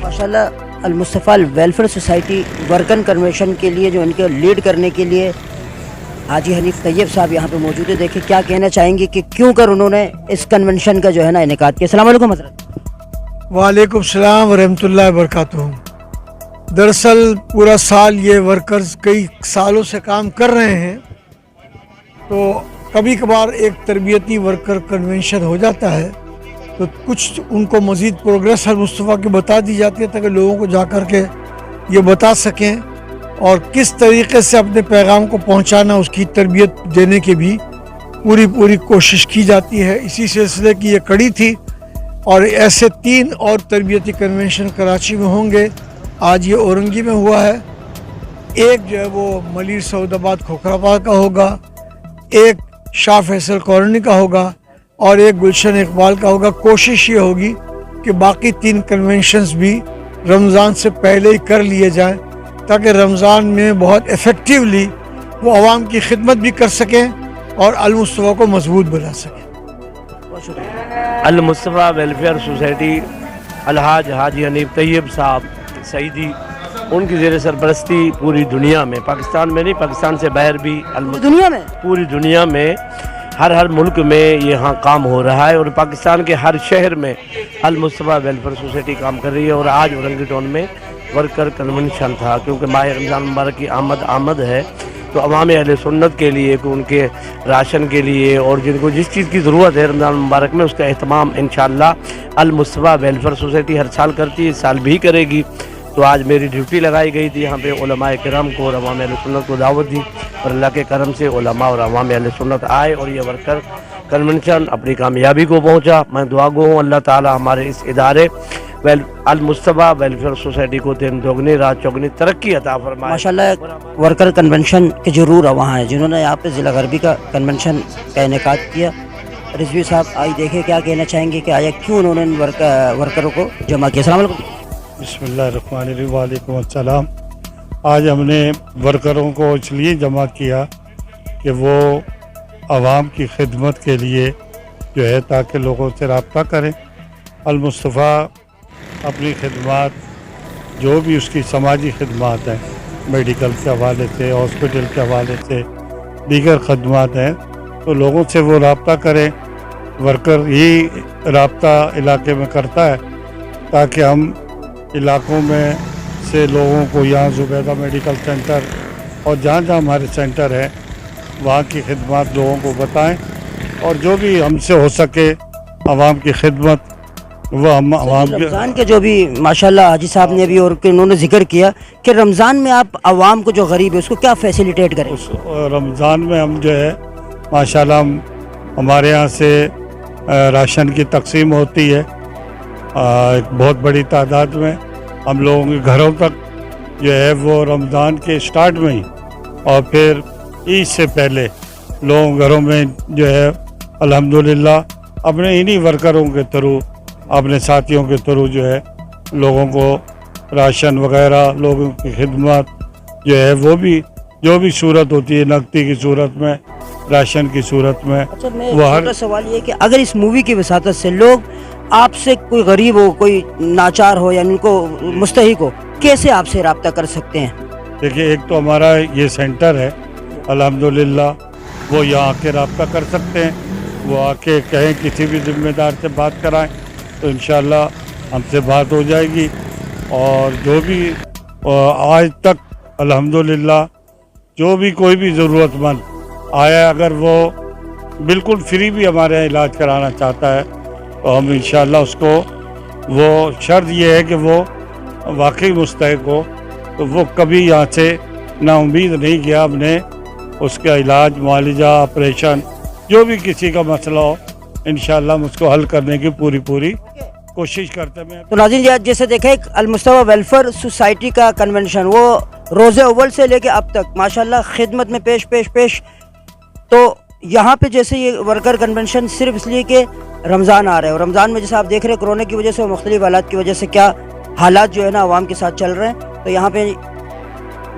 माशाल्लाह Al-Mustafa welfare society वर्कन convention के लिए जो इनके लीड करने के लिए हाजी हनीफ तैयब साहब यहाँ पे मौजूद है। देखिए क्या कहना चाहेंगे कि क्यों कर उन्होंने इस कन्वेंशन का जो है ना इनेकाद किया। अस्सलाम वालेकुम हज़रत। वालेकुम सलाम व रहमतुल्लाहि व बरकातुहू। दरअसल पूरा साल ये वर्कर्स कई सालों से काम कर रहे हैं, तो कभी कभार एक तरबियती वर्कर कन्वेंशन हो जाता है तो कुछ उनको मज़ीद प्रोग्रेस हर मुस्तफ़ा की बता दी जाती है ताकि लोगों को जा कर के ये बता सकें और किस तरीके से अपने पैगाम को पहुंचाना, उसकी तरबियत देने की भी पूरी कोशिश की जाती है। इसी सिलसिले की ये कड़ी थी और ऐसे 3 और तरबियती कन्वेंशन कराची में होंगे। आज ये औरंगी में हुआ है, एक जो है वो मलिर सऊदाबाद खोखराबाद का होगा, एक शाह फैसल कॉलोनी का होगा और एक गुलशन इकबाल का होगा। कोशिश ये होगी कि बाकी 3 कन्वेंशंस भी रमज़ान से पहले ही कर लिए जाएं ताकि रमज़ान में बहुत इफ़ेक्टिवली वो आवाम की खिदमत भी कर सकें और अल-मुस्तफ़ा को मजबूत बना सकें। अल-मुस्तफ़ा वेलफेयर सोसाइटी अलहाज हाजी हनीफ तैयब साहब सईदी, उनकी ज़ेर सरपरस्ती पूरी दुनिया में, पाकिस्तान में नहीं, पाकिस्तान से बाहर भी पूरी दुनिया में हर मुल्क में यहाँ काम हो रहा है और पाकिस्तान के हर शहर में अल-मुस्तफ़ा वेलफेयर सोसाइटी काम कर रही है। और आज औरंगी टाउन में वर्कर कन्वेंशन था क्योंकि माह रमज़ान मुबारक की आमद है, तो अवाम अहले सुन्नत के लिए, उनके राशन के लिए और जिनको जिस चीज़ की ज़रूरत है रमज़ान मुबारक में, उसका अहतमाम इंशाअल्लाह अल-मुस्तफ़ा वेलफेयर सोसाइटी हर साल करती है, इस साल भी करेगी। तो आज मेरी ड्यूटी लगाई गई थी यहाँ पे उलमाए किराम को और अवाम अहले सुन्नत को दावत दी और अल्लाह के करम से उलमा और अवाम अहले सुन्नत आए और ये वर्कर कन्वेंशन अपनी कामयाबी को पहुँचा। मैं दुआ गो हूँ अल्लाह ताला हमारे इस इदारे अल-मुस्तफ़ा वेलफेयर सोसाइटी को दिन दोगुनी रात चौगुनी तरक्की अता फरमाए। माशाल्लाह वर्कर कन्वेंशन के जो रूह रवां हैं जिन्होंने यहाँ पे ज़िला गरबी का कन्वेंशन का इनेकाद किया, रिजवी साहब आइए देखें क्या कहना चाहेंगे कि आया क्यों उन्होंने इन वर्करों को जमा किया। अस्सलाम वालेकुम। बिस्मिल्लाहिर्रहमानिर्रहीम। वालेकुम अस्सलाम। आज हमने वर्करों को इसलिए जमा किया कि वो आवाम की खिदमत के लिए जो है ताकि लोगों से रब्ता करें। अल-मुस्तफ़ा अपनी खिदमत जो भी उसकी समाजी खिदमत हैं, मेडिकल के हवाले से, हॉस्पिटल के हवाले से, दीगर खदमात हैं, तो लोगों से वो रब्ता करें। वर्कर ही रब्ता इलाके में करता है ताकि हम इलाकों में से लोगों को यहाँ ज़ुबैदा मेडिकल सेंटर और जहाँ जहाँ हमारे सेंटर हैं वहाँ की खिदमत लोगों को बताएं और जो भी हमसे हो सके आवाम की खिदमत वो हम आवाम के। रमज़ान के जो भी माशाल्लाह हाजी साहब ने भी और उन्होंने जिक्र किया कि रमज़ान में आप आवाम को जो गरीब है उसको क्या फैसिलिटेट करें। रमज़ान में हम जो है माशाल्लाह हमारे यहाँ से राशन की तकसीम होती है एक बहुत बड़ी तादाद में। हम लोगों के घरों तक जो है वो रमज़ान के स्टार्ट में ही और फिर ईद से पहले लोगों घरों में जो है अल्हम्दुलिल्लाह अपने इन्हीं वर्करों के थ्रू, अपने साथियों के थ्रू जो है लोगों को राशन वगैरह, लोगों की खिदमत जो है वो भी जो भी सूरत होती है, नकदी की सूरत में, राशन की सूरत में। अच्छा, वो हर सवाल ये कि अगर इस मूवी की वसातत से लोग आपसे, कोई गरीब हो, कोई नाचार हो या उनको मुस्तहिक हो, कैसे आपसे रब्ता कर सकते हैं? देखिए, एक तो हमारा ये सेंटर है अल्हम्दुलिल्लाह, वो यहाँ आके रब्ता कर सकते हैं। वो आके कहें किसी भी ज़िम्मेदार से बात कराएं तो इंशाअल्लाह हमसे बात हो जाएगी। और जो भी आज तक अल्हम्दुलिल्लाह जो भी कोई भी ज़रूरतमंद आया, अगर वो बिल्कुल फ्री भी हमारे यहाँ इलाज कराना चाहता है तो हम इंशाअल्लाह उसको, वो शर्त ये है कि वो वाकई मुस्तहिक हो, तो वो कभी यहाँ से नाउम्मीद नहीं किया। हमने उसका इलाज, मुआलजा, ऑपरेशन, जो भी किसी का मसला हो इंशाअल्लाह हम उसको हल करने की पूरी कोशिश करते हैं। तो नाज़रीन जैसे देखें अल-मुस्तफ़ा वेलफेयर सोसाइटी का कन्वेंशन वो रोज़े अव्वल से लेके अब तक माशाल्लाह खिदमत में पेश। तो यहाँ पे जैसे ये वर्कर कन्वेंशन सिर्फ इसलिए कि रमज़ान आ रहा है और रमज़ान में जैसे आप देख रहे हैं कोरोना की वजह से और मुख्तलिफ हालात की वजह से क्या हालात जो है ना आवाम के साथ चल रहे हैं, तो यहाँ पे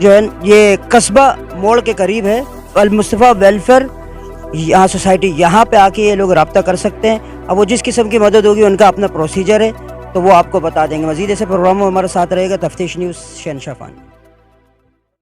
जो है ये कस्बा मोड़ के करीब है अल-मुस्तफ़ा वेलफेयर यहाँ सोसाइटी। यहाँ पे आके ये लोग रब्ता कर सकते हैं। अब वो जिस किस्म की मदद होगी उनका अपना प्रोसीजर है। تو وہ آپ کو بتا دیں گے. مزید ایسے پروگراموں میں ہمارے ساتھ رہے گا. تفتیش نیوز، شہنشاہ فانی.